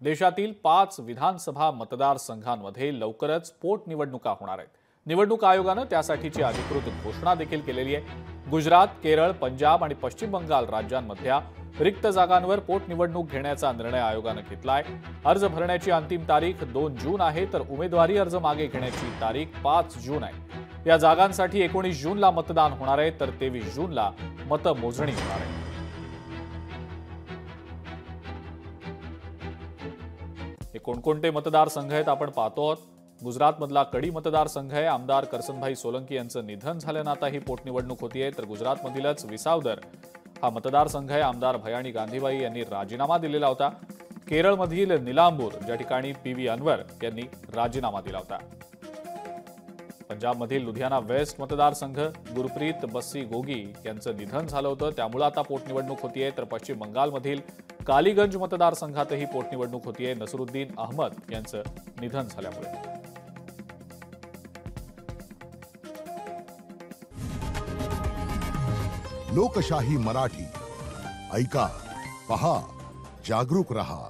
देशातील 5 विधानसभा मतदारसंघांमध्ये लवकरच पोटनिवडणुका होणार आहेत। निवडणूक आयोगाने त्यासाठीची अधिकृत घोषणा देखील केलेली आहे। गुजरात, केरळ, पंजाब आणि पश्चिम बंगाल राज्यांमधल्या रिक्त जागांवर पोटनिवडणूक घेण्याचा निर्णय आयोगाने घेतलाय। अर्ज भरण्याची अंतिम तारीख 2 जून आहे, तर उमेदवारी अर्ज मागे घेण्याची तारीख 5 जून आहे। या जागांसाठी 19 जूनला मतदान होणार आहे, तर 23 जूनला मतमोजणी होणार आहे। हे कोणकोणते मतदारसंघ आहेत आपण पाहतो आहोत। गुजरातमधला कडी मतदारसंघ आहे। आमदार करसनभाई सोलंकी यांचं निधन झाल्यानं आता ही पोटनिवडणूक होतीये, तर गुजरातमधीलच विसावदर हा मतदारसंघ आहे। आमदार भयाणी गांधीबाई यांनी राजीनामा दिलेला होता। केरळमधील निलांबूर ज्या ठिकाणी पीव्ही अनवर यांनी राजीनामा दिला होता। पंजाबमधील लुधियाना वेस्ट मतदारसंघ गुरप्रीत बस्सी गोगी यांचं निधन झालं होतं, त्यामुळे आता पोटनिवडणूक होतीये, तर पश्चिम बंगालमधील कालीगंज मतदारसंघातही पोटनिवडणूक होतीये। नसरुद्दीन अहमद यांचं निधन झाल्यामुळे। लोकशाही मराठी ऐका, पहा, जागरूक रहा।